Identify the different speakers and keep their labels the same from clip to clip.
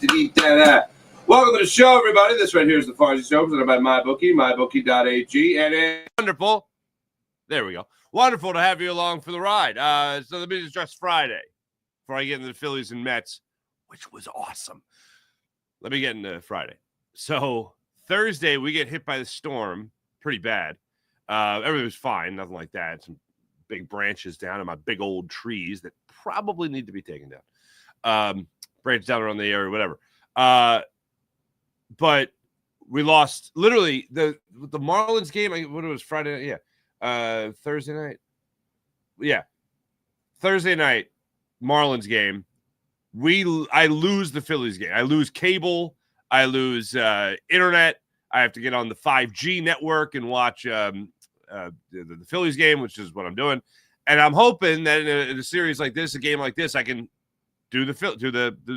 Speaker 1: Welcome to the show, everybody. This right here is the Farsi Show presented by MyBookie, mybookie.ag, and it's wonderful. There we go. Wonderful to have you along for the ride. So let me address Friday before I get into the Phillies and Mets, which was awesome. Let me get into Friday. So Thursday, we get hit by the storm pretty bad. Everything was fine, nothing like that. Some big branches down in my big old trees that probably need to be taken down. Branches down around the area, whatever. But we lost literally the Marlins game. What it was Friday night? Yeah. Thursday night. Yeah. Thursday night, Marlins game. I lose the Phillies game. I lose cable. I lose internet. I have to get on the 5G network and watch the Phillies game, which is what I'm doing. And I'm hoping that in a series like this, a game like this, I can do the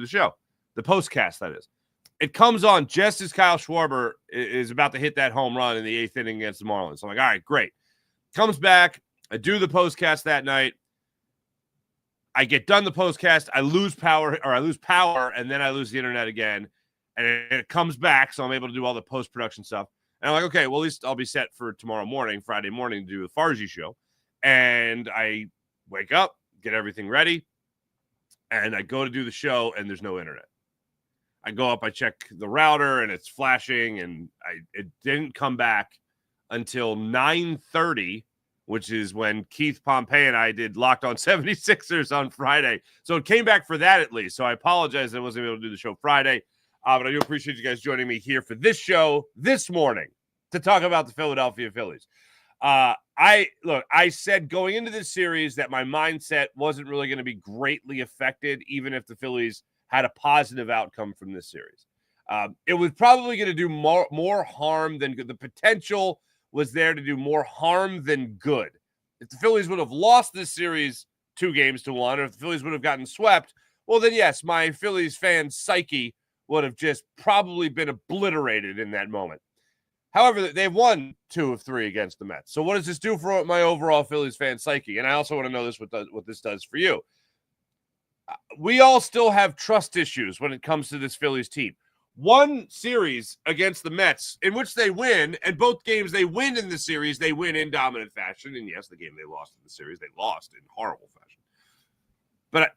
Speaker 1: show, the postcast, that is. It comes on just as Kyle Schwarber is about to hit that home run in the 8th inning against the Marlins. So I'm like, all right, great. Comes back. I do the postcast that night. I get done the postcast. I lose power, and then I lose the internet again. And it comes back, so I'm able to do all the post-production stuff. And I'm like, okay, well, at least I'll be set for tomorrow morning, Friday morning, to do the Farsi Show. And I wake up, get everything ready, and I go to do the show, and there's no internet. I go up, I check the router, and it's flashing, and it didn't come back until 9:30, which is when Keith Pompey and I did Locked On 76ers on Friday. So it came back for that at least. So I apologize that I wasn't able to do the show Friday. But I do appreciate you guys joining me here for this show this morning to talk about the Philadelphia Phillies. I said going into this series that my mindset wasn't really going to be greatly affected, even if the Phillies had a positive outcome from this series. It was probably going to do more harm than good. The potential was there to do more harm than good. If the Phillies would have lost this series 2-1, or if the Phillies would have gotten swept, well, then yes, my Phillies fan psyche would have just probably been obliterated in that moment. However, they've won 2 of 3 against the Mets. So what does this do for my overall Phillies fan psyche? And I also want to know what this does for you. We all still have trust issues when it comes to this Phillies team. One series against the Mets in which they win, and both games they win in the series, they win in dominant fashion. And yes, the game they lost in the series, they lost in horrible fashion. But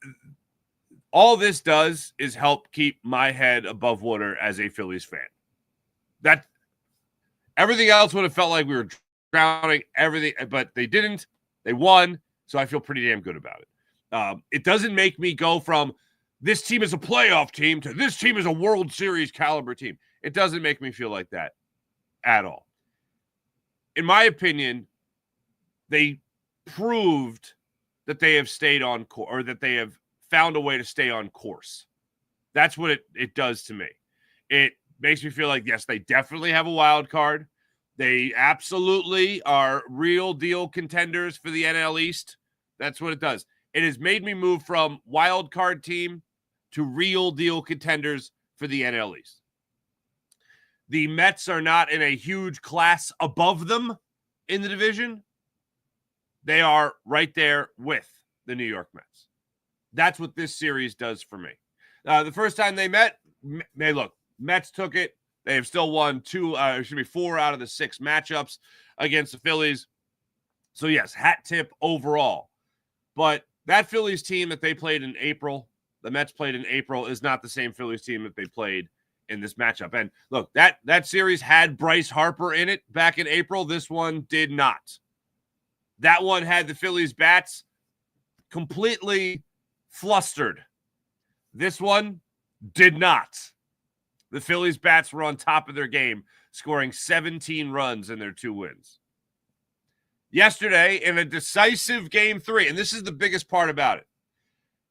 Speaker 1: all this does is help keep my head above water as a Phillies fan. That everything else would have felt like we were drowning, everything, but they didn't. They won, so I feel pretty damn good about it. It doesn't make me go from this team is a playoff team to this team is a World Series caliber team. It doesn't make me feel like that at all. In my opinion, they proved that they have stayed on course, or that they have found a way to stay on course. That's what it does to me. It makes me feel like, yes, they definitely have a wild card. They absolutely are real deal contenders for the NL East. That's what it does. It has made me move from wild card team to real deal contenders for the NL East. The Mets are not in a huge class above them in the division. They are right there with the New York Mets. That's what this series does for me. The first time they met, Mets took it. They have still won 4 out of the 6 matchups against the Phillies. So yes, hat tip overall. But that Phillies team that they played in April, the Mets played in April, is not the same Phillies team that they played in this matchup. And look, that series had Bryce Harper in it back in April. This one did not. That one had the Phillies bats completely flustered. This one did not. The Phillies bats were on top of their game, scoring 17 runs in their 2 wins. Yesterday, in a decisive Game 3, and this is the biggest part about it,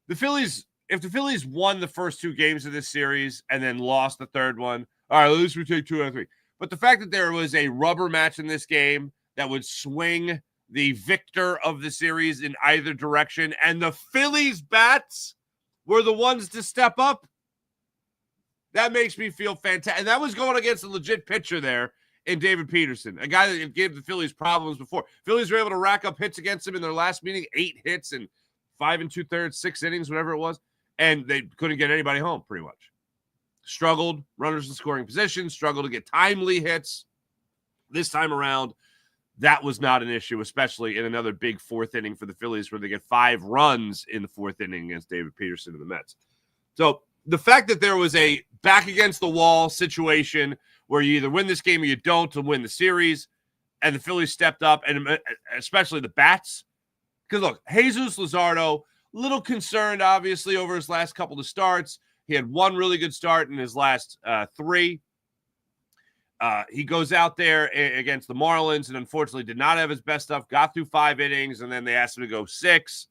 Speaker 1: if the Phillies won the first 2 games of this series and then lost the third one, all right, at least we take 2 out of 3. But the fact that there was a rubber match in this game that would swing the victor of the series in either direction, and the Phillies bats were the ones to step up, that makes me feel fantastic. And that was going against a legit pitcher there in David Peterson, a guy that gave the Phillies problems before. Phillies were able to rack up hits against him in their last meeting, 8 hits in 5 2/3, 6 innings, whatever it was, and they couldn't get anybody home pretty much. struggled, runners in scoring position, struggled to get timely hits. This time around, that was not an issue, especially in another big fourth inning for the Phillies where they get 5 runs in the fourth inning against David Peterson of the Mets. So the fact that there was a back against the wall situation where you either win this game or you don't to win the series, and the Phillies stepped up, and especially the bats. Because look, Jesus Luzardo, little concerned, obviously, over his last couple of starts. He had one really good start in his last 3. He goes out there against the Marlins and unfortunately did not have his best stuff, got through 5 innings, and then they asked him to go 6,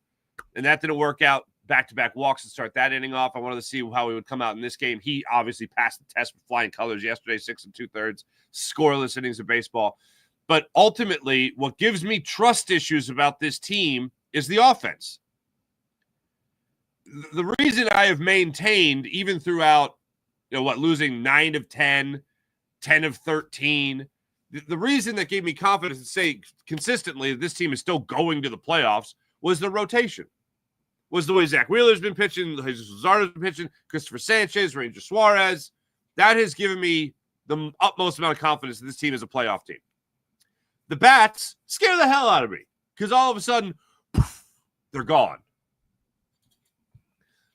Speaker 1: and that didn't work out. Back-to-back walks to start that inning off. I wanted to see how he would come out in this game. He obviously passed the test with flying colors yesterday, 6 2/3, scoreless innings of baseball. But ultimately, what gives me trust issues about this team is the offense. The reason I have maintained, even throughout, losing 9 of 10, 10 of 13, the reason that gave me confidence to say consistently that this team is still going to the playoffs was the rotation. Was the way Zach Wheeler's been pitching, Jesus Luzardo's been pitching, Christopher Sanchez, Ranger Suarez. That has given me the utmost amount of confidence that this team is a playoff team. The bats scare the hell out of me because all of a sudden, poof, they're gone.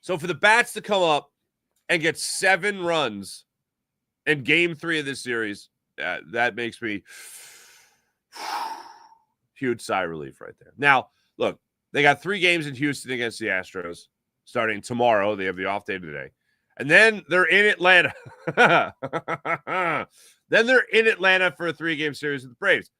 Speaker 1: So for the bats to come up and get 7 runs in game 3 of this series, that makes me huge sigh of relief right there. Now, look, they got 3 games in Houston against the Astros starting tomorrow. They have the off day today. And then they're in Atlanta. Then they're in Atlanta for a 3-game series with the Braves.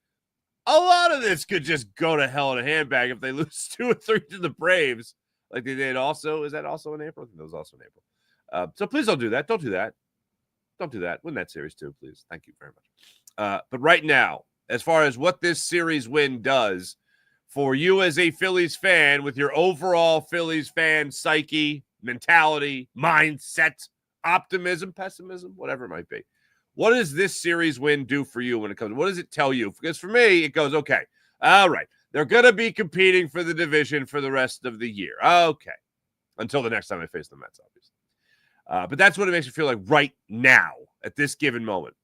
Speaker 1: A lot of this could just go to hell in a handbag if they lose 2 or 3 to the Braves, like they did also. Is that also in April? I think that was also in April. So please don't do that. Don't do that. Don't do that. Win that series too, please. Thank you very much. But right now, as far as what this series win does for you as a Phillies fan with your overall Phillies fan psyche, mentality, mindset, optimism, pessimism, whatever it might be. What does this series win do for you when it comes? What does it tell you? Because for me, it goes, okay, all right, they're going to be competing for the division for the rest of the year. Okay. Until the next time I face the Mets, obviously. But that's what it makes me feel like right now at this given moment.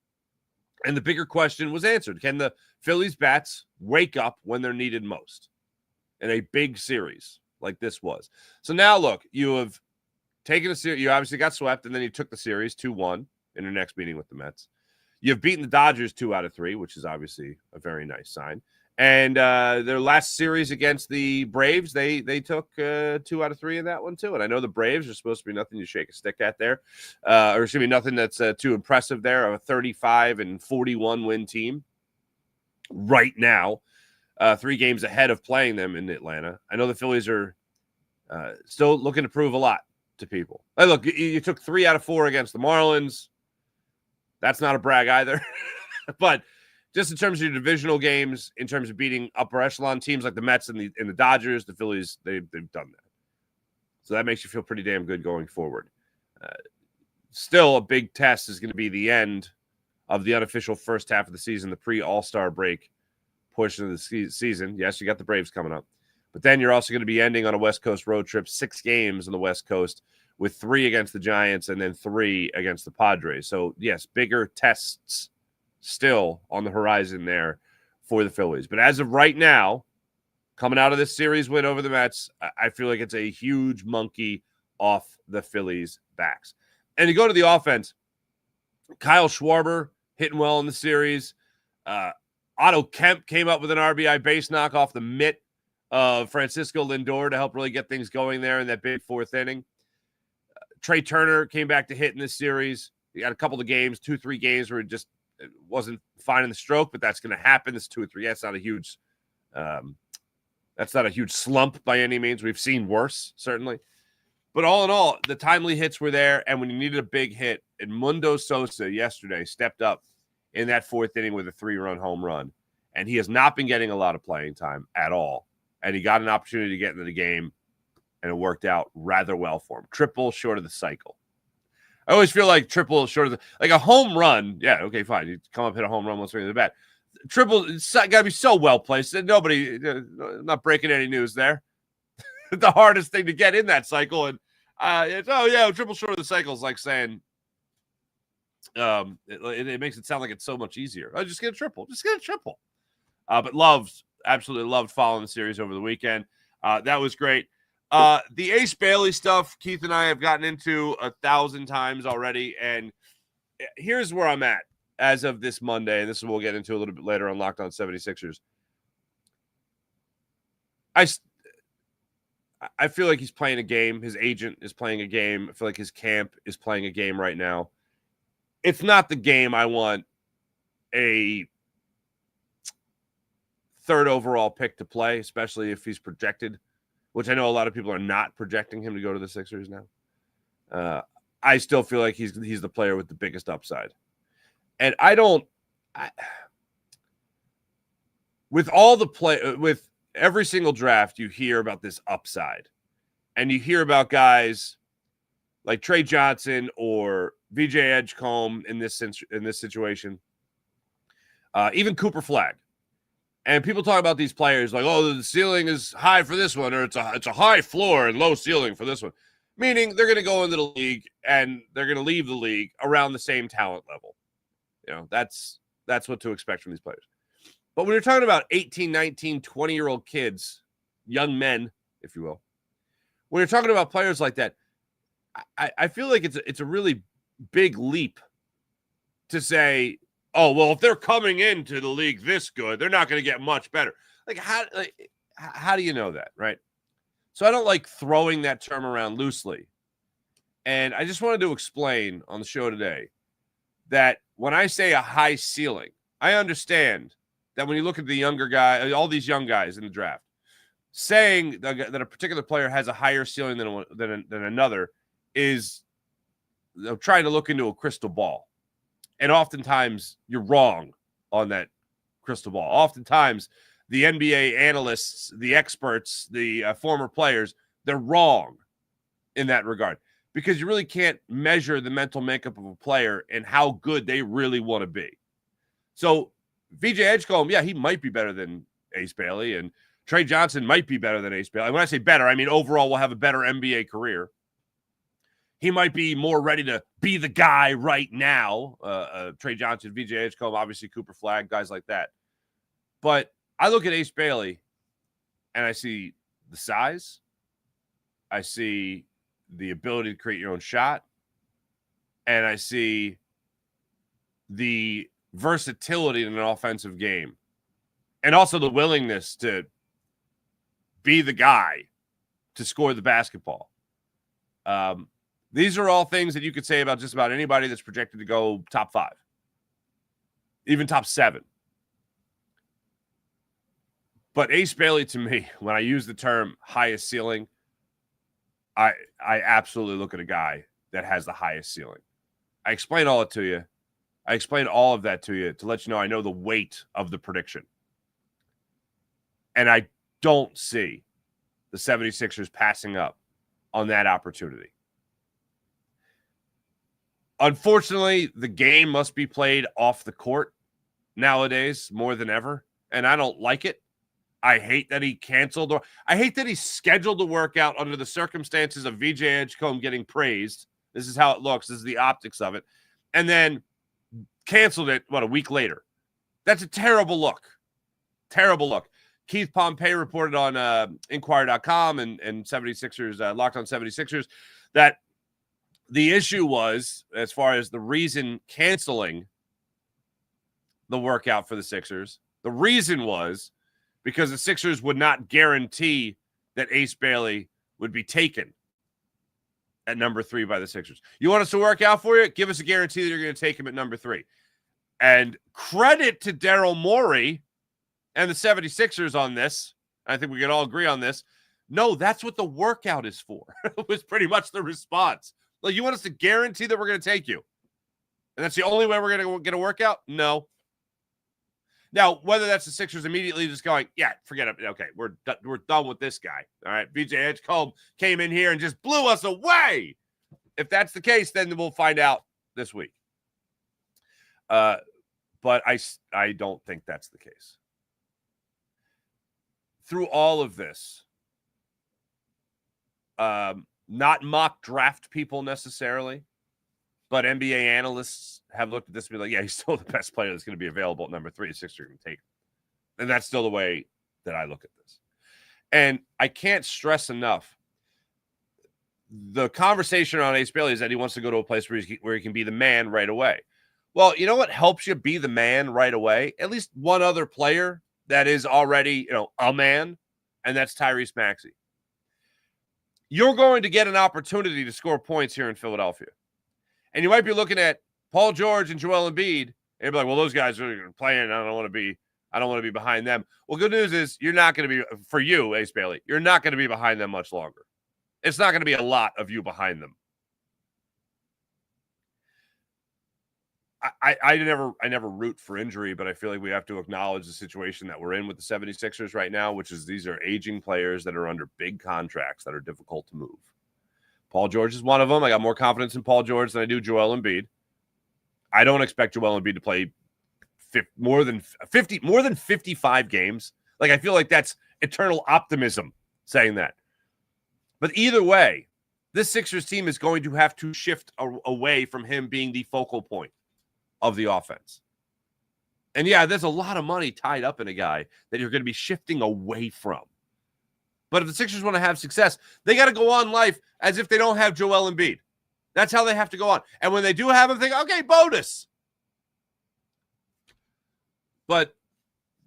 Speaker 1: And the bigger question was answered. Can the Phillies bats wake up when they're needed most in a big series like this was? So now, look, you have taken a series. You obviously got swept, and then you took the series 2-1 in your next meeting with the Mets. You've beaten the Dodgers 2 out of 3, which is obviously a very nice sign. And their last series against the Braves, they took 2 out of 3 in that one too. And I know the Braves are supposed to be nothing you shake a stick at there, or should be nothing that's too impressive there. A 35-41 win team right now, 3 games ahead of playing them in Atlanta. I know the Phillies are still looking to prove a lot to people. Hey, look, you took 3 out of 4 against the Marlins. That's not a brag either, but just in terms of your divisional games, in terms of beating upper echelon teams like the Mets and the Dodgers, the Phillies, they've done that. So that makes you feel pretty damn good going forward. Still, a big test is going to be the end of the unofficial first half of the season, the pre-All-Star break portion of the season. Yes, you got the Braves coming up. But then you're also going to be ending on a West Coast road trip, 6 games on the West Coast, with 3 against the Giants and then 3 against the Padres. So, yes, bigger tests still on the horizon there for the Phillies. But as of right now, coming out of this series win over the Mets, I feel like it's a huge monkey off the Phillies' backs. And to go to the offense, Kyle Schwarber hitting well in the series. Otto Kemp came up with an RBI base knock off the mitt of Francisco Lindor to help really get things going there in that big 4th inning. Trey Turner came back to hit in this series. He got a couple of games, 2-3 games where it wasn't finding the stroke, but that's going to happen. It's 2 or 3. That's not a huge slump by any means. We've seen worse, certainly. But all in all, the timely hits were there, and when you needed a big hit, Edmundo Sosa yesterday stepped up in that 4th inning with a 3-run home run, and he has not been getting a lot of playing time at all. And he got an opportunity to get into the game, and it worked out rather well for him. Triple short of the cycle. I always feel like triple short of like a home run. Yeah, okay, fine. You come up, hit a home run, once swing in the bat. Triple, it's got to be so well placed that nobody, not breaking any news there. The hardest thing to get in that cycle. And triple short of the cycle is like saying It makes it sound like it's so much easier. Oh, just get a triple. Just get a triple. But absolutely loved following the series over the weekend. That was great. The Ace Bailey stuff, Keith and I have gotten into 1,000 times already. And here's where I'm at as of this Monday. And this is what we'll get into a little bit later on Locked On 76ers. I feel like he's playing a game. His agent is playing a game. I feel like his camp is playing a game right now. It's not the game I want a third overall pick to play, especially if he's projected, which I know a lot of people are not projecting him to go to the Sixers now. I still feel like he's the player with the biggest upside. And with every single draft, you hear about this upside. And you hear about guys like Trey Johnson or VJ Edgecombe in this situation. Even Cooper Flagg. And people talk about these players like, oh, the ceiling is high for this one, or it's a high floor and low ceiling for this one. Meaning they're going to go into the league and they're going to leave the league around the same talent level. That's what to expect from these players. But when you're talking about 18, 19, 20-year-old kids, young men, if you will, when you're talking about players like that, I feel like it's a really big leap to say, oh, well, if they're coming into the league this good, they're not going to get much better. How do you know that, right? So I don't like throwing that term around loosely. And I just wanted to explain on the show today that when I say a high ceiling, I understand that when you look at the younger guy, all these young guys in the draft, saying that a particular player has a higher ceiling than another is trying to look into a crystal ball. And oftentimes you're wrong on that crystal ball. Oftentimes the NBA analysts, the experts, the former players, they're wrong in that regard because you really can't measure the mental makeup of a player and how good they really want to be. So VJ Edgecombe, yeah, he might be better than Ace Bailey, and Trey Johnson might be better than Ace Bailey. When I say better, I mean overall will have a better NBA career. He might be more ready to be the guy right now. Trey Johnson, VJ Edgecombe, obviously Cooper Flagg, guys like that. But I look at Ace Bailey and I see the size. I see the ability to create your own shot. And I see the versatility in an offensive game. And also the willingness to be the guy to score the basketball. These are all things that you could say about just about anybody that's projected to go top 5, even top 7. But Ace Bailey, to me, when I use the term highest ceiling, I absolutely look at a guy that has the highest ceiling. I explain all it to you. I explain all of that to you to let you know I know the weight of the prediction. And I don't see the 76ers passing up on that opportunity. Unfortunately, the game must be played off the court nowadays more than ever, and I don't like it. I hate that he canceled, or I hate that he scheduled the workout under the circumstances of VJ Edgecombe getting praised. This is how it looks. This is the optics of it. And then canceled it, a week later. That's a terrible look. Terrible look. Keith Pompey reported on Inquirer.com and 76ers, Locked On 76ers, that the issue was, as far as the reason canceling the workout for the Sixers, the reason was because the Sixers would not guarantee that Ace Bailey would be taken at number 3 by the Sixers. You want us to work out for you? Give us a guarantee that you're going to take him at number 3. And credit to Daryl Morey and the 76ers on this. I think we can all agree on this. No, that's what the workout is for. It was pretty much the response. Like, you want us to guarantee that we're going to take you? And that's the only way we're going to get a workout? No. Now, whether that's the Sixers immediately just going, yeah, forget it. Okay, we're done with this guy. All right, VJ Edgecombe came in here and just blew us away. If that's the case, then we'll find out this week. But I don't think that's the case. Through all of this, not mock draft people necessarily, But NBA analysts have looked at this and be like, yeah, he's still the best player that's going to be available at number 3. The Sixers are going to take him. And that's still the way that I look at this. And I can't stress enough the conversation around Ace Bailey is that he wants to go to a place where he can be the man right away. Well, you know what helps you be the man right away? At least one other player that is already, a man, and that's Tyrese Maxey. You're going to get an opportunity to score points here in Philadelphia. And you might be looking at Paul George and Joel Embiid, and you'll be like, well, those guys are playing, I don't want to be behind them. Well, good news is you're not going to be, for you, Ace Bailey, you're not going to be behind them much longer. It's not going to be a lot of you behind them. I never root for injury, but I feel like we have to acknowledge the situation that we're in with the 76ers right now, which is these are aging players that are under big contracts that are difficult to move. Paul George is one of them. I got more confidence in Paul George than I do Joel Embiid. I don't expect Joel Embiid to play more than 55 games. Like, I feel like that's eternal optimism saying that. But either way, this Sixers team is going to have to shift away from him being the focal point of the offense. And yeah, there's a lot of money tied up in a guy that you're going to be shifting away from. But if the Sixers want to have success, they got to go on life as if they don't have Joel Embiid. That's how they have to go on. And when they do have him, think, okay, bonus. But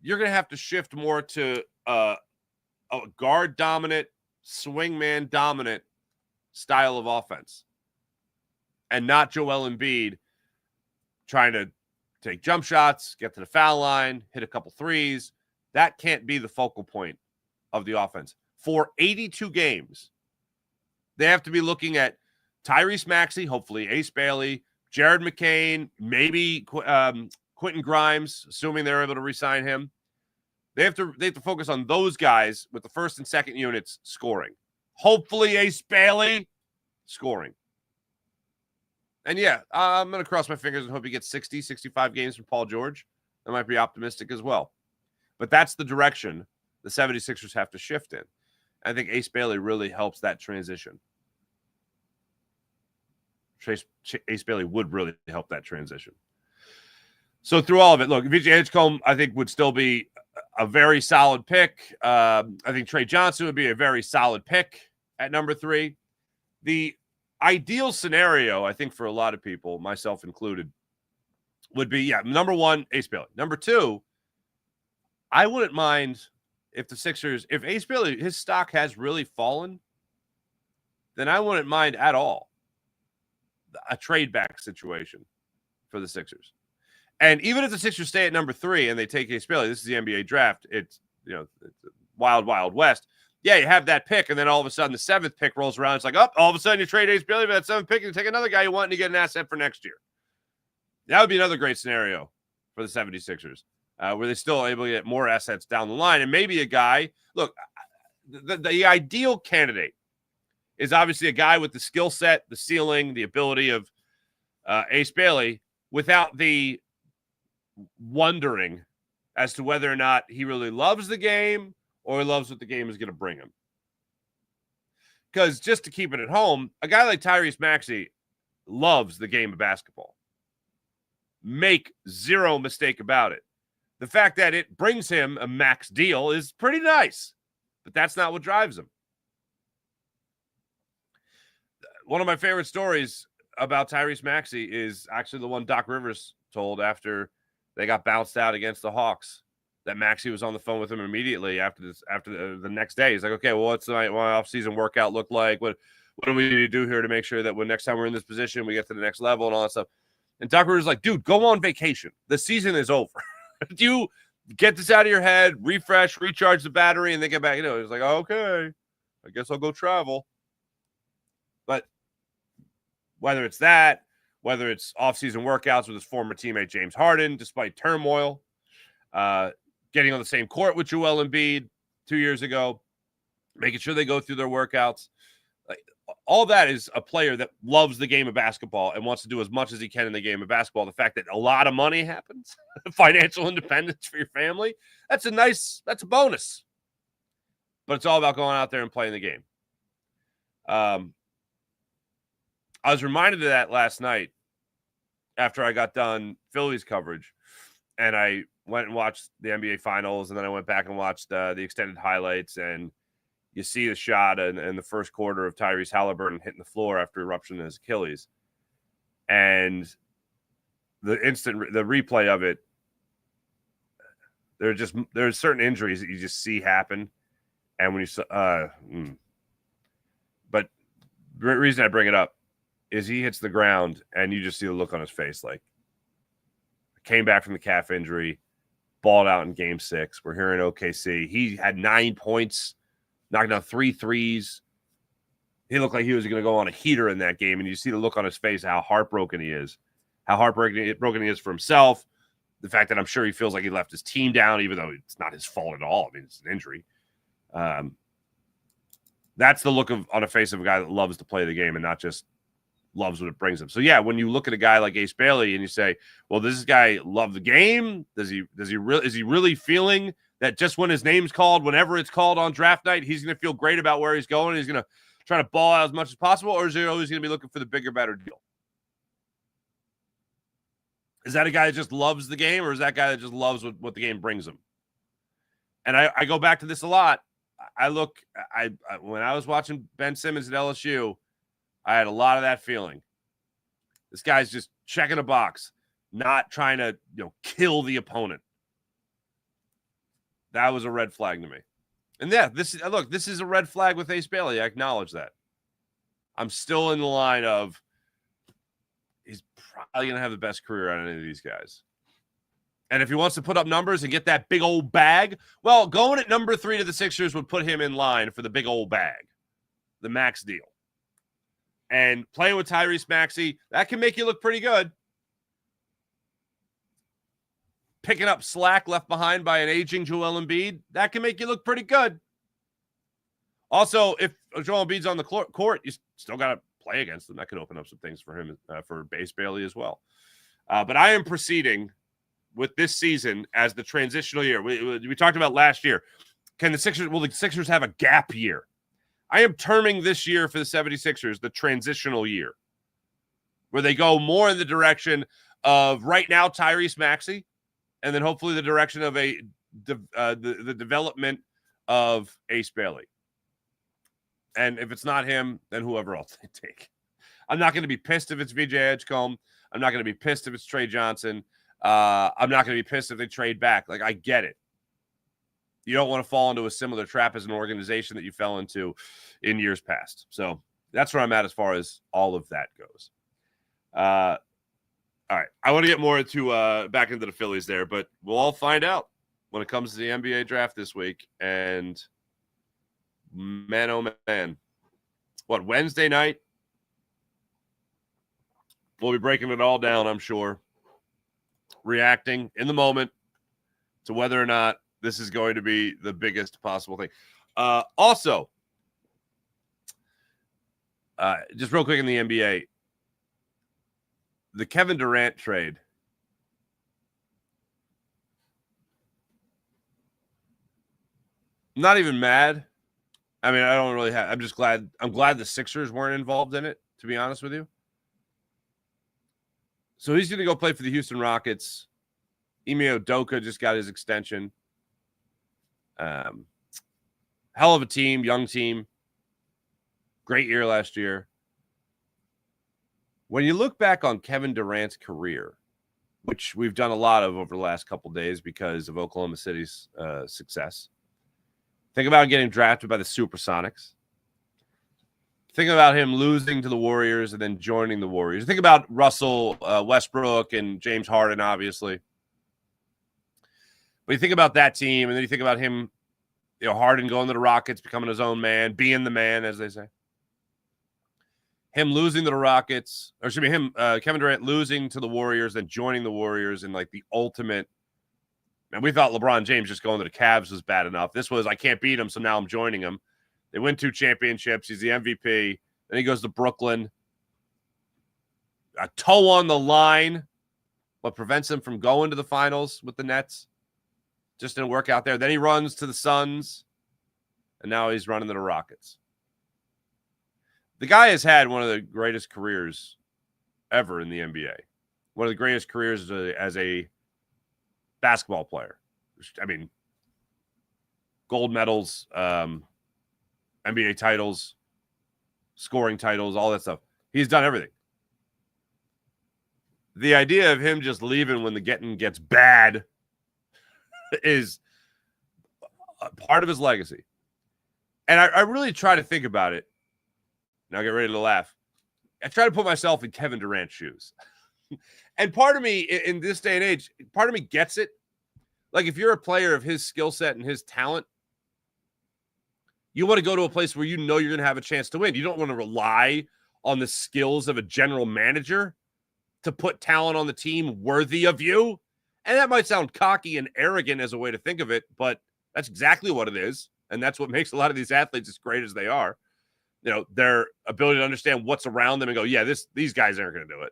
Speaker 1: you're going to have to shift more to a guard-dominant, swingman-dominant style of offense. And not Joel Embiid trying to take jump shots, get to the foul line, hit a couple threes. That can't be the focal point of the offense. For 82 games, they have to be looking at Tyrese Maxey, hopefully Ace Bailey, Jared McCain, maybe Quentin Grimes, assuming they're able to re-sign him. They have to focus on those guys with the first and second units scoring. Hopefully Ace Bailey scoring. And yeah, I'm going to cross my fingers and hope he gets 60, 65 games from Paul George. That might be optimistic as well. But that's the direction the 76ers have to shift in. I think Ace Bailey really helps that transition. Ace Bailey would really help that transition. So through all of it, look, VJ Edgecombe, I think, would still be a very solid pick. I think Trey Johnson would be a very solid pick at number 3. The ideal scenario, I think, for a lot of people, myself included, would be, number 1, Ace Bailey. Number 2, I wouldn't mind if the Sixers, if Ace Bailey, his stock has really fallen, then I wouldn't mind at all a trade back situation for the Sixers. And even if the Sixers stay at number 3 and they take Ace Bailey, this is the NBA draft. It's, it's wild, wild west. Yeah, you have that pick, and then all of a sudden the 7th pick rolls around. It's like, all of a sudden you trade Ace Bailey for that 7th pick and you take another guy you want and you get an asset for next year. That would be another great scenario for the 76ers, where they're still able to get more assets down the line. And maybe a guy, look, the ideal candidate is obviously a guy with the skill set, the ceiling, the ability of Ace Bailey without the wondering as to whether or not he really loves the game or he loves what the game is going to bring him. Because just to keep it at home, a guy like Tyrese Maxey loves the game of basketball. Make zero mistake about it. The fact that it brings him a max deal is pretty nice, but that's not what drives him. One of my favorite stories about Tyrese Maxey is actually the one Doc Rivers told after they got bounced out against the Hawks. That Maxey was on the phone with him immediately after the next day. He's like, okay, well, what's my off-season workout look like? What do we need to do here to make sure that when next time we're in this position, we get to the next level and all that stuff? And Doc Rivers is like, dude, go on vacation. The season is over. Do you get this out of your head, refresh, recharge the battery, and then get back? He's like, okay, I guess I'll go travel. But whether it's that, whether it's off-season workouts with his former teammate James Harden, despite turmoil, getting on the same court with Joel Embiid 2 years ago, making sure they go through their workouts. Like, all that is a player that loves the game of basketball and wants to do as much as he can in the game of basketball. The fact that a lot of money happens, financial independence for your family, that's a bonus. But it's all about going out there and playing the game. I was reminded of that last night after I got done Phillies coverage, and I went and watched the NBA Finals, and then I went back and watched the extended highlights, and you see the shot in the first quarter of Tyrese Halliburton hitting the floor after eruption in his Achilles, and the replay of it. There's certain injuries that you just see happen, and when you but the reason I bring it up is he hits the ground and you just see the look on his face, like came back from the calf injury, balled out in Game 6. We're here in OKC. He had 9 points, knocked down 3 threes. He looked like he was going to go on a heater in that game, and you see the look on his face, how heartbroken he is, how heartbroken he is for himself. The fact that I'm sure he feels like he left his team down, even though it's not his fault at all. I mean, it's an injury. That's the look on a face of a guy that loves to play the game and not just loves what it brings him. So yeah, when you look at a guy like Ace Bailey and you say, well, does this guy love the game? Is he really feeling that just when his name's called, whenever it's called on draft night, he's going to feel great about where he's going? He's going to try to ball out as much as possible, or is he always going to be looking for the bigger, better deal? Is that a guy that just loves the game, or is that a guy that just loves what the game brings him? And I go back to this a lot. When I was watching Ben Simmons at LSU, I had a lot of that feeling. This guy's just checking a box, not trying to kill the opponent. That was a red flag to me. And yeah, this is a red flag with Ace Bailey. I acknowledge that. I'm still in the line of he's probably going to have the best career out of any of these guys. And if he wants to put up numbers and get that big old bag, well, going at number 3 to the Sixers would put him in line for the big old bag, the max deal. And playing with Tyrese Maxey, that can make you look pretty good. Picking up slack left behind by an aging Joel Embiid, that can make you look pretty good. Also, if Joel Embiid's on the court, you still got to play against him. That could open up some things for him, for Ace Bailey as well. But I am proceeding with this season as the transitional year. We talked about last year. Will the Sixers have a gap year? I am terming this year for the 76ers the transitional year, where they go more in the direction of right now Tyrese Maxey, and then hopefully the direction of the development of Ace Bailey. And if it's not him, then whoever else they take. I'm not going to be pissed if it's VJ Edgecombe. I'm not going to be pissed if it's Trey Johnson. I'm not going to be pissed if they trade back. Like, I get it. You don't want to fall into a similar trap as an organization that you fell into in years past. So that's where I'm at as far as all of that goes. All right. I want to get more into back into the Phillies there, but we'll all find out when it comes to the NBA draft this week. And man, oh man. What, Wednesday night? We'll be breaking it all down, I'm sure. Reacting in the moment to whether or not this is going to be the biggest possible thing. Also, just real quick in the NBA, the Kevin Durant trade. I'm not even mad. I mean, I don't really have. I'm just glad. I'm glad the Sixers weren't involved in it, to be honest with you. So he's going to go play for the Houston Rockets. Ime Udoka just got his extension. Hell of a team, young team. Great year last year. When you look back on Kevin Durant's career, which we've done a lot of over the last couple of days because of Oklahoma City's success, think about getting drafted by the Supersonics. Think about him losing to the Warriors and then joining the Warriors. Think about Russell Westbrook and James Harden, obviously. But you think about that team, and then you think about him, Harden going to the Rockets, becoming his own man, being the man, as they say. Him losing to the Rockets, or excuse me, Kevin Durant losing to the Warriors, then joining the Warriors in like the ultimate. And we thought LeBron James just going to the Cavs was bad enough. This was, I can't beat him, so now I'm joining him. They win 2 championships. He's the MVP. Then he goes to Brooklyn. A toe on the line. What prevents him from going to the finals with the Nets? Just didn't work out there. Then he runs to the Suns. And now he's running to the Rockets. The guy has had one of the greatest careers ever in the NBA. one of the greatest careers as a basketball player. I mean, gold medals, NBA titles, scoring titles, all that stuff. He's done everything. The idea of him just leaving when the getting gets bad is part of his legacy. And I really try to think about it. Now get ready to laugh. I try to put myself in Kevin Durant's shoes. And part of me in this day and age, part of me gets it. Like if you're a player of his skill set and his talent, you want to go to a place where you know you're going to have a chance to win. You don't want to rely on the skills of a general manager to put talent on the team worthy of you. And that might sound cocky and arrogant as a way to think of it, but that's exactly what it is. And that's what makes a lot of these athletes as great as they are. You know, their ability to understand what's around them and go, yeah, these guys aren't going to do it.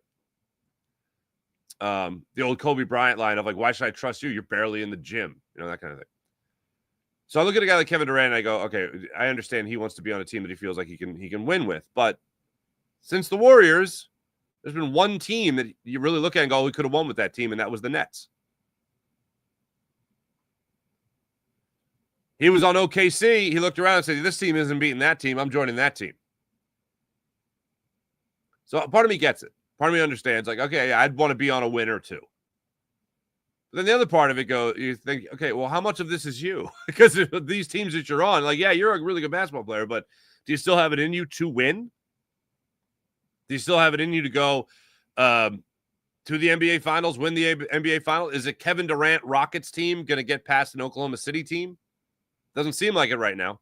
Speaker 1: The old Kobe Bryant line of like, why should I trust you? You're barely in the gym, you know, that kind of thing. So I look at a guy like Kevin Durant and I go, okay, I understand he wants to be on a team that he feels like he can win with. But since the Warriors, there's been one team that you really look at and go, we could have won with that team, and that was the Nets. He was on OKC. He looked around and said, this team isn't beating that team. I'm joining that team. So part of me gets it. Part of me understands, like, okay, I'd want to be on a win or two. But then the other part of it you think, okay, well, how much of this is you? Because these teams that you're on, like, yeah, you're a really good basketball player, but do you still have it in you to win? Do you still have it in you to go to the NBA Finals, win the NBA Final? Is it Kevin Durant Rockets team going to get past an Oklahoma City team? Doesn't seem like it right now.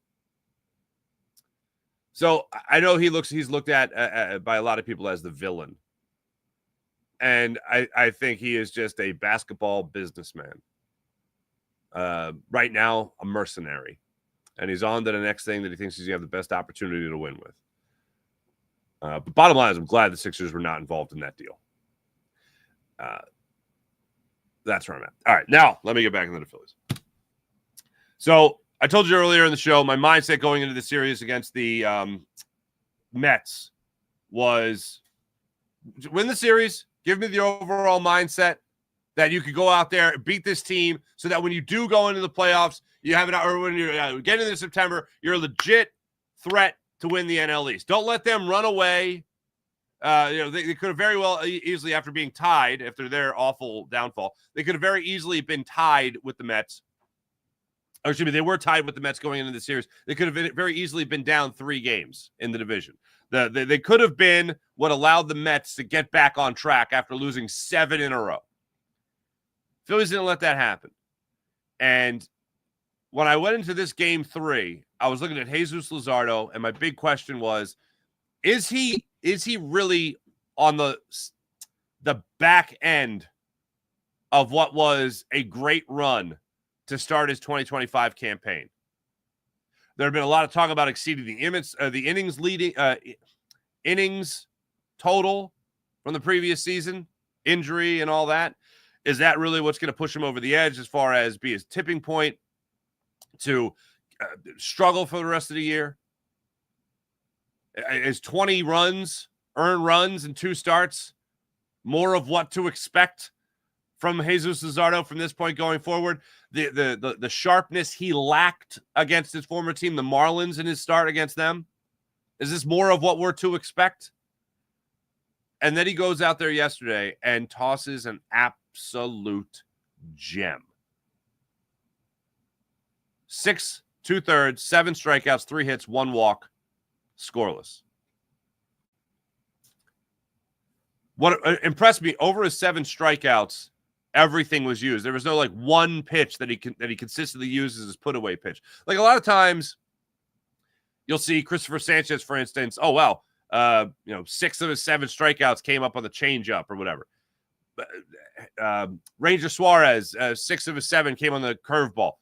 Speaker 1: So I know he's looked at by a lot of people as the villain. And I think he is just a basketball businessman. Right now, a mercenary. And he's on to the next thing that he thinks he's going to have the best opportunity to win with. But bottom line is I'm glad the Sixers were not involved in that deal. That's where I'm at. All right, now let me get back into the Phillies. So I told you earlier in the show, my mindset going into the series against the Mets was win the series, give me the overall mindset that you could go out there and beat this team so that when you do go into the playoffs, you have or when you get into September, you're a legit threat to win the NL East. Don't let them run away. They could have very well easily, after being tied, after their awful downfall, they could have very easily been tied with the Mets. Or excuse me, they were tied with the Mets going into the series. They could have very easily been down 3 games in the division. They could have been what allowed the Mets to get back on track after losing 7 in a row. Phillies didn't let that happen. And when I went into this game 3, I was looking at Jesus Luzardo, and my big question was, is he really on the back end of what was a great run to start his 2025 campaign? There had been a lot of talk about exceeding the innings total from the previous season, injury and all that. Is that really what's going to push him over the edge as far as be his tipping point to struggle for the rest of the year? Is 20 earned runs and 2 starts more of what to expect from Jesus Luzardo from this point going forward? The sharpness he lacked against his former team, the Marlins, in his start against them, is this more of what we're to expect? And then he goes out there yesterday and tosses an absolute gem. 6 2/3, 7 strikeouts, 3 hits, 1 walk, scoreless. What impressed me, over his 7 strikeouts, everything was used. There was no one pitch that he consistently uses as his put-away pitch. Like a lot of times, you'll see Christopher Sanchez, for instance. Oh wow, 6 of his 7 strikeouts came up on the changeup or whatever. Ranger Suarez, 6 of his 7 came on the curveball.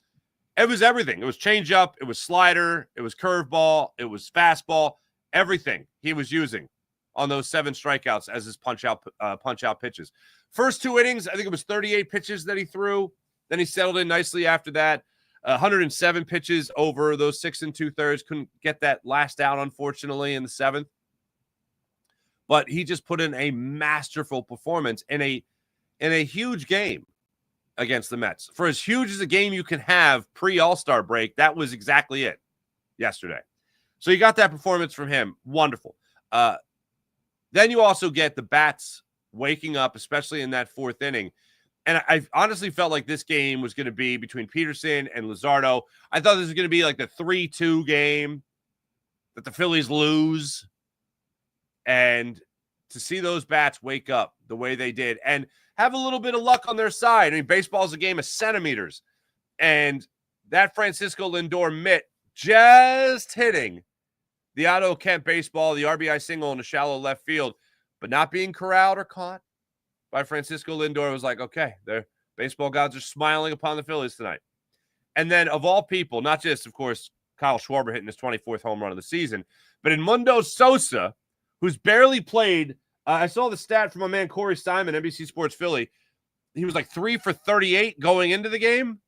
Speaker 1: It was everything. It was changeup, it was slider, it was curveball, it was fastball. Everything he was using on those 7 strikeouts as his punch out pitches. First 2 innings, I think it was 38 pitches that he threw. Then he settled in nicely after that. 107 pitches over those 6 2/3. Couldn't get that last out, unfortunately, in the 7th. But he just put in a masterful performance in a in a huge game against the Mets. For as huge as a game you can have pre-All-Star break, that was exactly it yesterday. So you got that performance from him. Wonderful. Then you also get the bats waking up, especially in that fourth inning. And I honestly felt like this game was going to be between Peterson and Luzardo. I thought this was going to be like the 3-2 game that the Phillies lose. And to see those bats wake up the way they did and have a little bit of luck on their side. I mean, baseball is a game of centimeters. And that Francisco Lindor mitt just hitting the Otto Kemp baseball, the RBI single in the shallow left field, but not being corralled or caught by Francisco Lindor was like, okay, the baseball gods are smiling upon the Phillies tonight. And then of all people, not just, of course, Kyle Schwarber hitting his 24th home run of the season, but Edmundo Sosa, who's barely played. I saw the stat from my man Corey Simon, NBC Sports Philly. He was like 3 for 38 going into the game.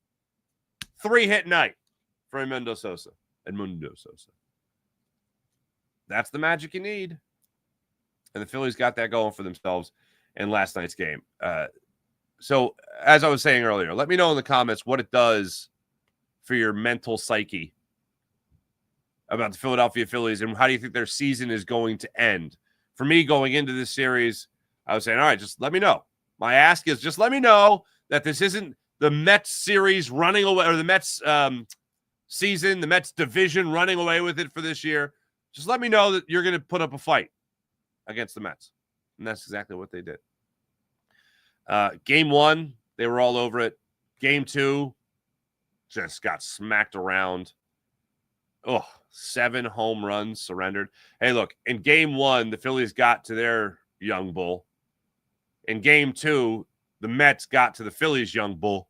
Speaker 1: 3-hit night for Edmundo Sosa. That's the magic you need. And the Phillies got that going for themselves in last night's game. So, as I was saying earlier, let me know in the comments what it does for your mental psyche about the Philadelphia Phillies and how do you think their season is going to end. For me, going into this series, I was saying, all right, just let me know. My ask is just let me know that this isn't the Mets series running away or the Mets season, the Mets division running away with it for this year. Just let me know that you're going to put up a fight against the Mets. And that's exactly what they did. Game 1, they were all over it. Game 2, just got smacked around. 7 home runs surrendered. Hey, look, in game 1, the Phillies got to their young bull. In game 2, the Mets got to the Phillies' young bull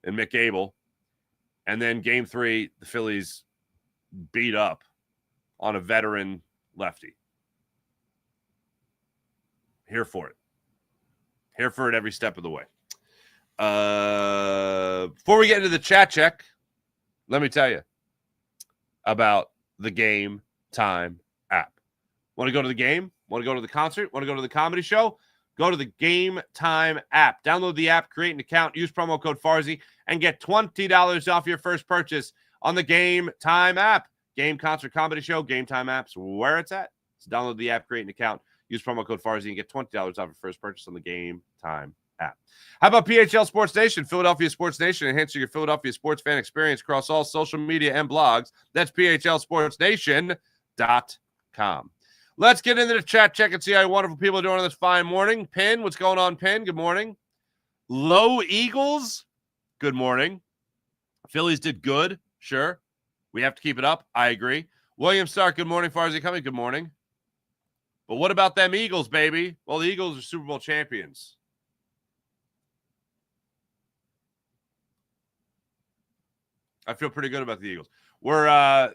Speaker 1: and Mick Abel. And then game 3, the Phillies beat up on a veteran lefty. Here for it. Here for it every step of the way. Before we get into the chat check, let me tell you about the Game Time app. Want to go to the game? Want to go to the concert? Want to go to the comedy show? Go to the Game Time app. Download the app, create an account, use promo code Farzy, and get $20 off your first purchase on the Game Time app. Game, concert, comedy show, Game Time app's where it's at. So download the app, create an account, use promo code Farzy, and get $20 off your first purchase on the Game Time app. How about PHL Sports Nation, Philadelphia Sports Nation, enhancing your Philadelphia sports fan experience across all social media and blogs. That's PHLSportsNation.com. Let's get into the chat check and see how wonderful people are doing on this fine morning. Pin, what's going on, Pin? Good morning. Low Eagles, good morning. Phillies did good, sure. We have to keep it up. I agree. William Stark, good morning. Farzy coming, good morning. But what about them Eagles, baby? Well, the Eagles are Super Bowl champions. I feel pretty good about the Eagles. We're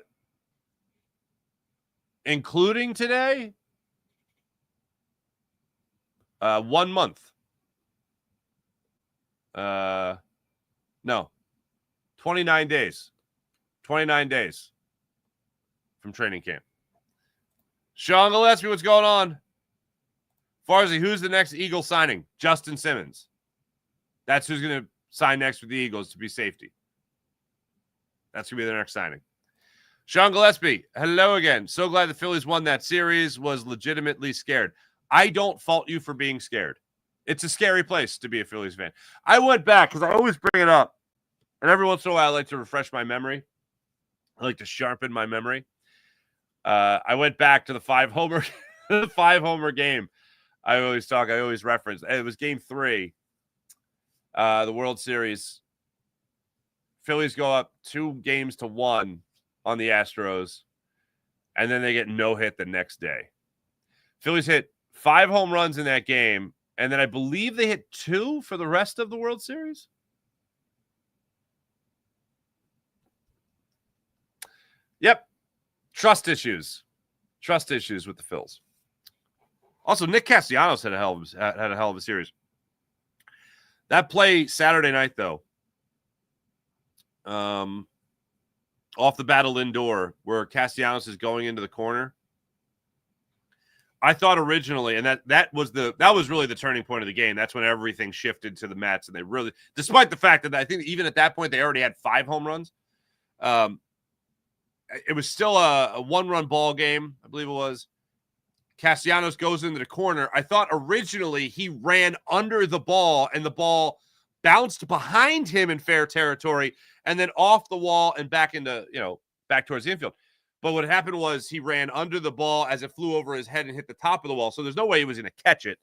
Speaker 1: including today 1 month. No, 29 days. 29 days from training camp. Sean Gillespie, what's going on? Farzy, who's the next Eagle signing? Justin Simmons. That's who's going to sign next with the Eagles to be safety. That's going to be their next signing. Sean Gillespie, hello again. So glad the Phillies won that series. Was legitimately scared. I don't fault you for being scared. It's a scary place to be a Phillies fan. I went back because I always bring it up. And every once in a while, I like to refresh my memory. I like to sharpen my memory. I went back to the 5-homer game. I always reference. It was game 3, the World Series. Phillies go up 2-1 on the Astros, and then they get no hit the next day. Phillies hit 5 home runs in that game, and then I believe they hit 2 for the rest of the World Series. Yep. Trust issues with the Phils. Also, Nick Castellanos had a hell of a series. That play Saturday night, though, off the bat of Lindor, where Castellanos is going into the corner. I thought originally, and that was really the turning point of the game. That's when everything shifted to the Mets, and they really, despite the fact that I think even at that point they already had 5 home runs, it was still a 1-run ball game, I believe it was. Castellanos goes into the corner. I thought originally he ran under the ball, and the ball bounced behind him in fair territory, and then off the wall and back into back towards the infield. But what happened was he ran under the ball as it flew over his head and hit the top of the wall. So there's no way he was going to catch it.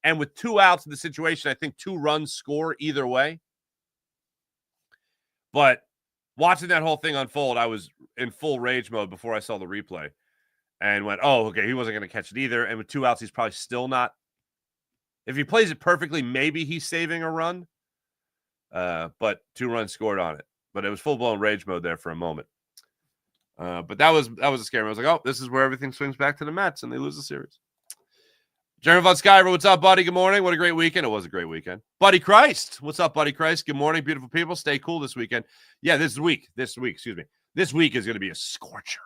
Speaker 1: And with 2 outs in the situation, I think 2 runs score either way. But watching that whole thing unfold, I was in full rage mode before I saw the replay and went, oh, okay, he wasn't going to catch it either. And with 2 outs, he's probably still not. If he plays it perfectly, maybe he's saving a run. But 2 runs scored on it. But it was full-blown rage mode there for a moment. But that was a scary. I was like, oh, this is where everything swings back to the Mets, and they lose the series. Jeremy Von Skyver, what's up, buddy? Good morning. What a great weekend. It was a great weekend. Buddy Christ, what's up, Buddy Christ? Good morning, beautiful people. Stay cool this weekend. Yeah, this week, excuse me. This week is going to be a scorcher.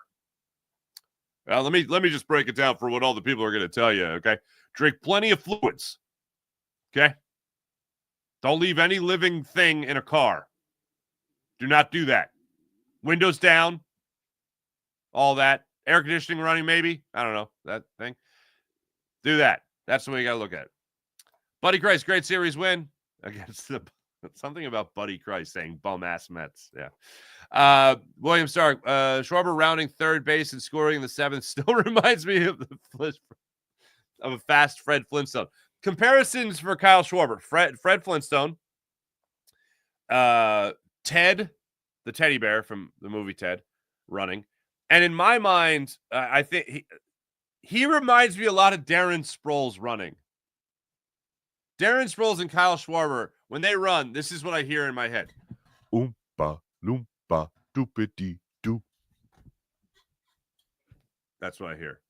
Speaker 1: Well, let me just break it down for what all the people are going to tell you, okay? Drink plenty of fluids, okay? Don't leave any living thing in a car. Do not do that. Windows down. All that. Air conditioning running, maybe. I don't know. That thing. Do that. That's the way you got to look at it. Buddy Christ, great series win against something about Buddy Christ saying bum-ass Mets. Yeah. William Stark, Schwarber rounding third base and scoring in the 7th still reminds me of a fast Fred Flintstone. Comparisons for Kyle Schwarber. Fred Flintstone. Ted, the teddy bear from the movie Ted, running. And in my mind, I think he reminds me a lot of Darren Sproles running. Darren Sproles and Kyle Schwarber, when they run, this is what I hear in my head. Oompa, loompa, doopity doo. That's what I hear.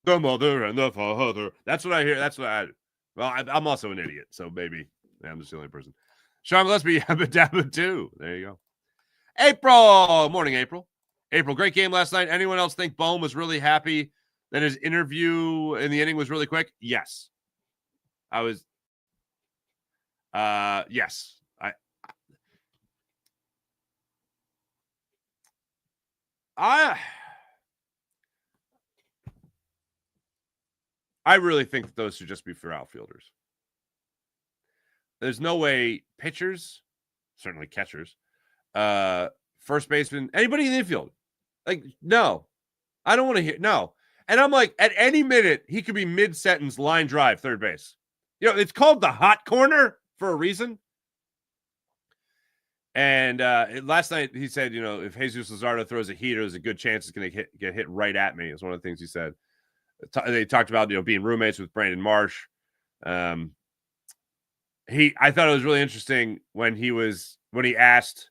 Speaker 1: The mother and the father. That's what I hear. That's what I'm also an idiot, so maybe I'm just the only person. Sean Gillespie, Yabba Dabba too. There you go. April. Morning, April. April, great game last night. Anyone else think Bohm was really happy that his interview in the inning was really quick? Yes. I was. Yes. I really think that those should just be for outfielders. There's no way pitchers, certainly catchers, first baseman, anybody in the infield. Like, no. I don't want to hear. No. And I'm like, at any minute, he could be mid-sentence line drive, third base. It's called the hot corner for a reason. And last night, he said, if Jesus Luzardo throws a heater, there's a good chance it's going to get hit right at me. It's one of the things he said. They talked about, being roommates with Brandon Marsh. I thought it was really interesting when they asked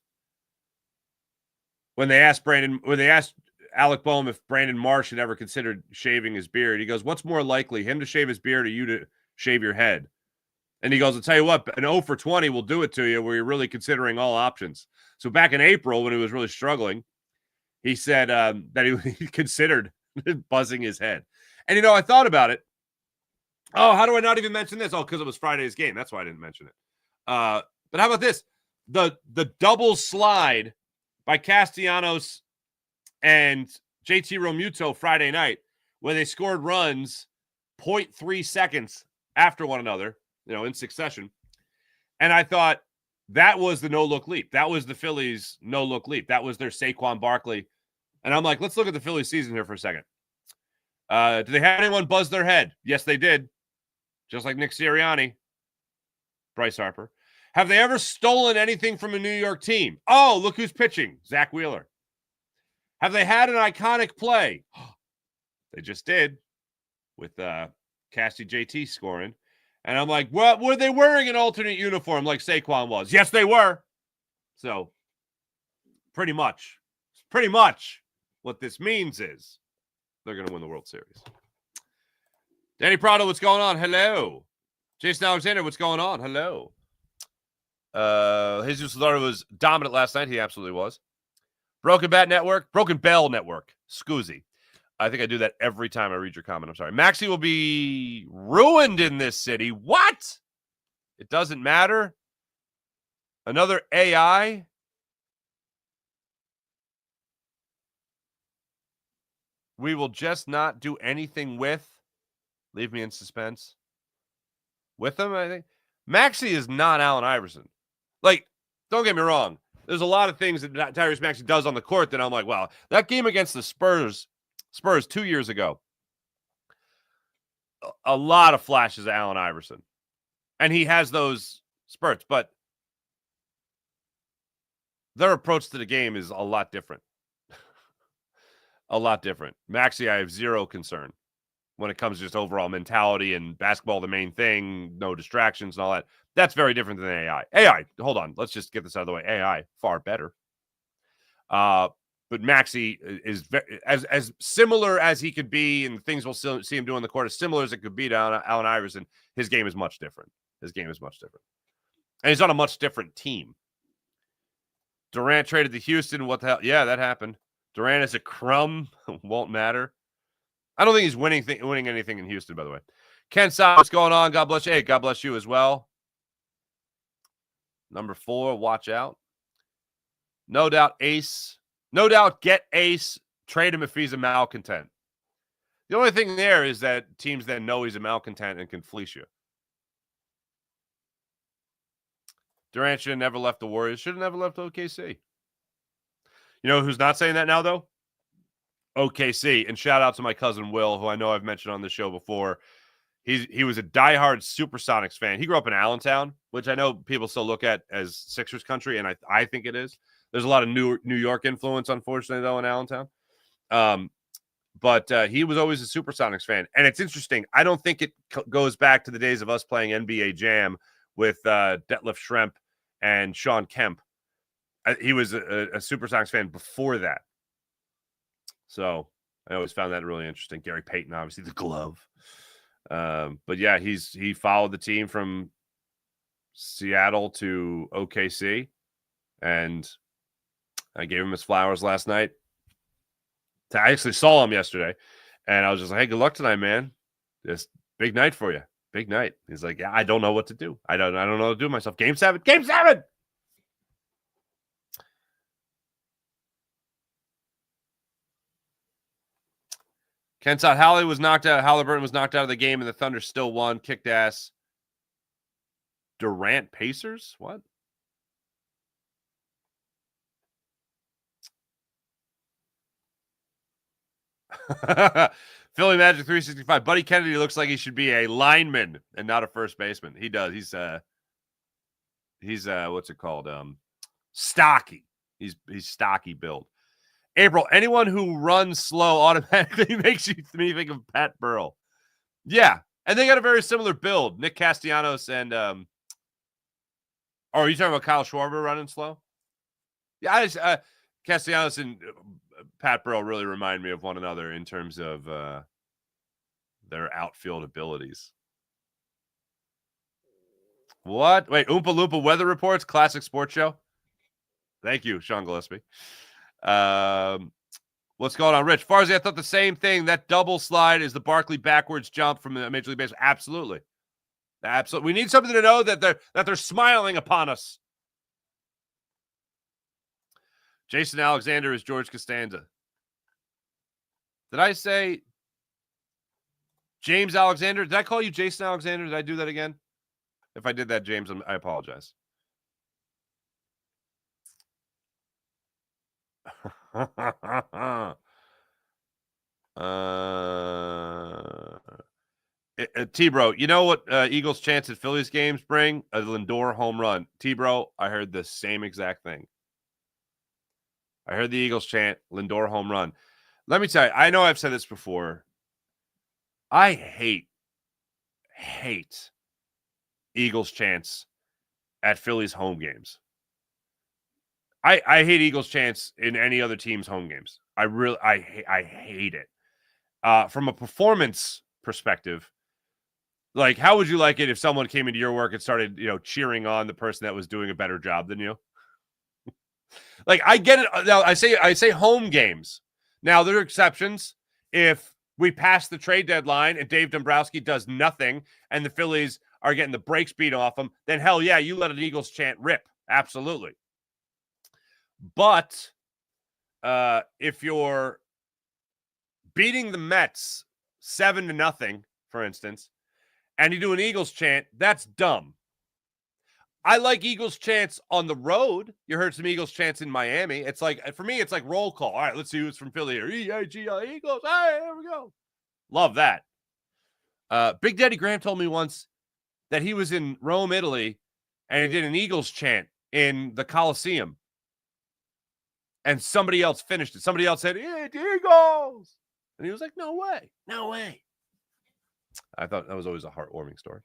Speaker 1: Alec Boehm if Brandon Marsh had ever considered shaving his beard. He goes, what's more likely, him to shave his beard or you to shave your head? And he goes, I'll tell you what, an 0 for 20 will do it to you where you're really considering all options. So back in April, when he was really struggling, he said that he considered buzzing his head. And, I thought about it. Oh, how do I not even mention this? Oh, because it was Friday's game. That's why I didn't mention it. But how about this? The double slide by Castellanos and JT Realmuto Friday night, where they scored runs 0.3 seconds after one another, in succession. And I thought that was the no-look leap. That was the Phillies' no-look leap. That was their Saquon Barkley. And I'm like, let's look at the Phillies season here for a second. Did they have anyone buzz their head? Yes, they did. Just like Nick Sirianni. Bryce Harper. Have they ever stolen anything from a New York team? Oh, look who's pitching. Zach Wheeler. Have they had an iconic play? They just did with Cassie JT scoring. And I'm like, well, were they wearing an alternate uniform like Saquon was? Yes, they were. So pretty much what this means is they're going to win the World Series. Danny Prado, what's going on? Hello. Jason Alexander, what's going on? Hello. Jesus Luzardo was dominant last night. He absolutely was. Broken Bell Network. Scoozy. I think I do that every time I read your comment. I'm sorry. Maxey will be ruined in this city. What? It doesn't matter. Another AI. We will just not do anything with. Leave me in suspense. With him, I think. Maxey is not Allen Iverson. Like, don't get me wrong. There's a lot of things that Tyrese Maxey does on the court that I'm like, wow, that game against the Spurs 2 years ago, a lot of flashes of Allen Iverson. And he has those spurts, but their approach to the game is a lot different. A lot different. Maxey, I have zero concern when it comes to just overall mentality and basketball, the main thing, no distractions and all that. That's very different than AI. AI, hold on. Let's just get this out of the way. AI, far better. But Maxey is as similar as he could be, and things we'll see him do on the court, as similar as it could be to Allen Iverson. His game is much different. And he's on a much different team. Durant traded to Houston. What the hell? Yeah, that happened. Durant is a crumb. Won't matter. I don't think he's winning anything in Houston, by the way. Ken Saw, what's going on? God bless you. Hey, God bless you as well. Number 4, watch out. No doubt Ace. No doubt get Ace. Trade him if he's a malcontent. The only thing there is that teams then know he's a malcontent and can fleece you. Durant should have never left the Warriors. Should have never left OKC. You know who's not saying that now, though? OKC. And shout out to my cousin Will, who I know I've mentioned on the show before. He was a diehard Supersonics fan. He grew up in Allentown, which I know people still look at as Sixers country, and I think it is. There's a lot of New York influence, unfortunately, though, in Allentown. But he was always a Supersonics fan. And it's interesting. I don't think it goes back to the days of us playing NBA Jam with Detlef Schrempf and Sean Kemp. He was a Supersonics fan before that. So I always found that really interesting. Gary Payton, obviously, the glove. But yeah, he followed the team from Seattle to OKC, and I gave him his flowers last night. I actually saw him yesterday, and I was just like, "Hey, good luck tonight, man. Just big night for you. Big night." He's like, "Yeah, I don't know what to do. I don't know what to do with myself. Game 7. Game 7." Kensot Halliburton was knocked out of the game, and the Thunder still won. Kicked ass. Durant Pacers? What? Philly Magic 365. Buddy Kennedy looks like he should be a lineman and not a first baseman. He does. He's what's it called? Stocky. He's stocky build. April, anyone who runs slow automatically makes me think of Pat Burrell. Yeah, and they got a very similar build. Nick Castellanos and are you talking about Kyle Schwarber running slow? Yeah, Castellanos and Pat Burrell really remind me of one another in terms of their outfield abilities. What? Wait, Oompa Loompa weather reports, classic sports show. Thank you, Sean Gillespie. What's going on, Rich? Farzy, I thought the same thing. That double slide is the Barkley backwards jump from the Major League Baseball. Absolutely. We need something to know that they're smiling upon us. Jason Alexander is George Costanza. Did I say James Alexander? Did I call you Jason Alexander? Did I do that again? If I did that, James, I apologize. T-Bro, you know what Eagles' chance at Phillies games bring? A Lindor home run. T-Bro, I heard the same exact thing. I heard the Eagles chant Lindor home run. Let me tell you, I know I've said this before. I hate Eagles chants at Phillies home games. I hate Eagles chants in any other team's home games. I hate it. From a performance perspective, like, how would you like it if someone came into your work and started, cheering on the person that was doing a better job than you? Like, I get it. Now, I say home games. Now, there are exceptions. if we pass the trade deadline and Dave Dombrowski does nothing and the Phillies are getting the brakes beat off them, then hell yeah, you let an Eagles chant rip. Absolutely. But if you're beating the Mets 7-0, for instance, and you do an Eagles chant, that's dumb. I like Eagles chants on the road. You heard some Eagles chants in Miami. It's like, for me, it's like roll call. All right, let's see who's from Philly here. E-A-G-L, Eagles. Hey, here we go. Love that. Big Daddy Graham told me once that he was in Rome, Italy, and he did an Eagles chant in the Coliseum. And somebody else finished it. Somebody else said, Eagles. And he was like, no way. No way. I thought that was always a heartwarming story.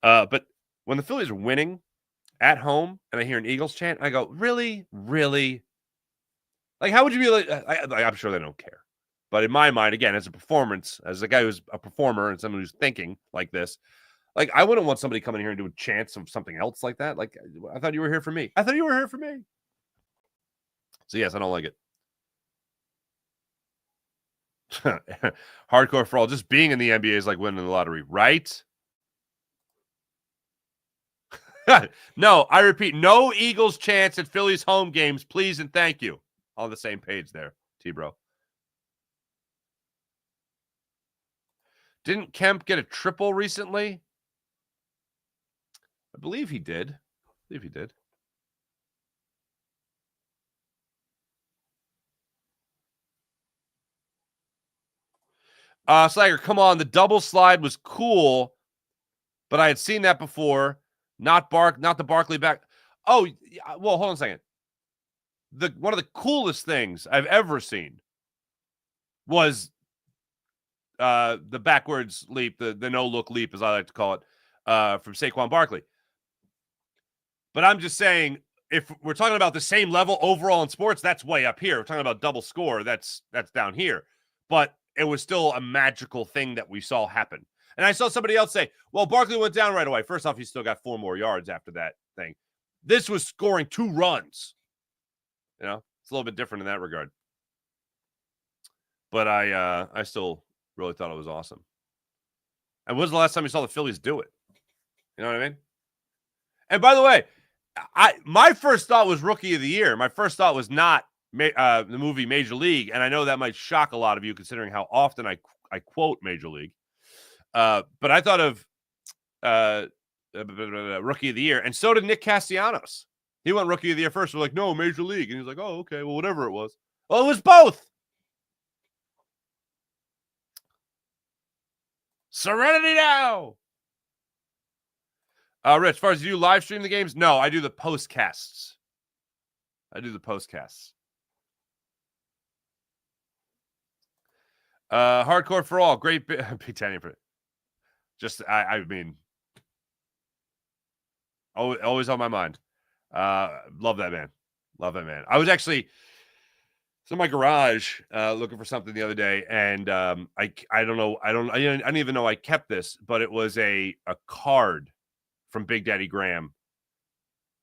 Speaker 1: But when the Phillies are winning at home and I hear an Eagles chant, I go, really? Really? Like, how would you be like, I'm sure they don't care. But in my mind, again, as a performance, as a guy who's a performer and someone who's thinking like this, like, I wouldn't want somebody coming here and doing chants of something else like that. Like, I thought you were here for me. I thought you were here for me. So, yes, I don't like it. Hardcore for all. Just being in the NBA is like winning the lottery, right? No, I repeat, no Eagles chants at Phillies home games, please and thank you. On the same page there, T-Bro. Didn't Kemp get a triple recently? I believe he did. Slager, come on. The double slide was cool, but I had seen that before. Not the Barkley back. Oh, well, hold on a second. One of the coolest things I've ever seen was the backwards leap, the no-look leap, as I like to call it, from Saquon Barkley. But I'm just saying, if we're talking about the same level overall in sports, that's way up here. We're talking about double score, that's down here. But it was still a magical thing that we saw happen. And I saw somebody else say, well, Barkley went down right away. First off, he still got 4 more yards after that thing. This was scoring 2 runs. You know, it's a little bit different in that regard. But I still really thought it was awesome. And when was the last time you saw the Phillies do it? You know what I mean? And by the way, my first thought was Rookie of the Year. My first thought was not the movie Major League, and I know that might shock a lot of you considering how often I quote Major League. But I thought of Rookie of the Year, and so did Nick Castellanos. He went Rookie of the Year first. We're like, no, Major League. And he's like, oh, okay, well, whatever it was. Well, it was both. Serenity now. Rich, as far as you live stream the games, no, I do the postcasts. Hardcore for all, great Big Ten. Just, I mean, always on my mind. Love that man. I was actually in my garage looking for something the other day, and I don't even know I kept this, but it was a card from Big Daddy Graham,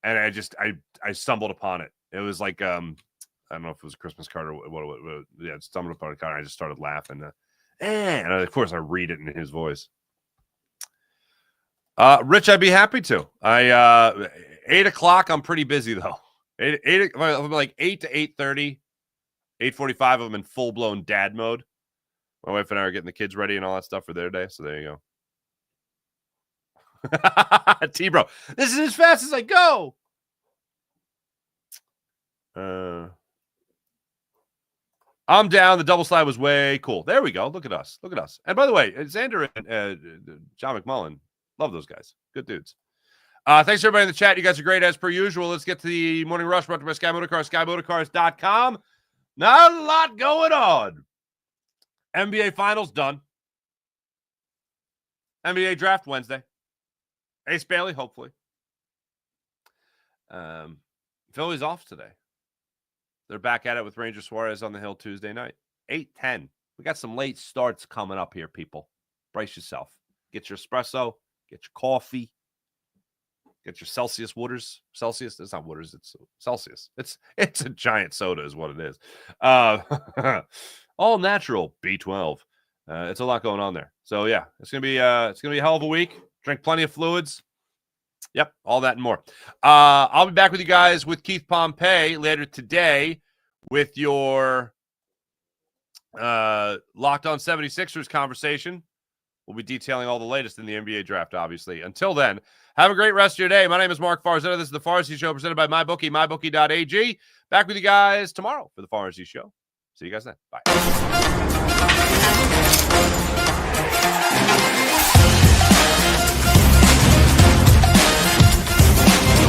Speaker 1: and I stumbled upon it. It was like I don't know if it was a Christmas card or what. Yeah, I stumbled upon a card. And I just started laughing, and of course I read it in his voice. Rich, I'd be happy to. 8 o'clock. I'm pretty busy though. 8 like 8 to 8:30, 8:45. I'm in full blown dad mode. My wife and I are getting the kids ready and all that stuff for their day. So there you go. T-Bro, this is as fast as I go. I'm down. The double slide was way cool. There we go. Look at us. And by the way, Xander and John McMullen, love those guys. Good dudes. Thanks to everybody in the chat. You guys are great as per usual. Let's get to the morning rush brought to you by Sky Motorcars, SkyMotorcars.com. Not a lot going on. NBA Finals done. NBA Draft Wednesday. Ace Bailey, hopefully. Philly's off today. They're back at it with Ranger Suarez on the hill Tuesday night. 8:10. We got some late starts coming up here, people. Brace yourself. Get your espresso. Get your coffee. Get your Celsius waters. Celsius. It's not waters. It's Celsius. It's a giant soda is what it is. All natural B12. It's a lot going on there. So yeah, it's gonna be a hell of a week. Drink plenty of fluids. Yep, all that and more. I'll be back with you guys with Keith Pompey later today with your Locked On 76ers conversation. We'll be detailing all the latest in the NBA draft, obviously. Until then, have a great rest of your day. My name is Mark Farzetta. This is the Farzy Show presented by MyBookie, mybookie.ag. Back with you guys tomorrow for the Farzy Show. See you guys then. Bye.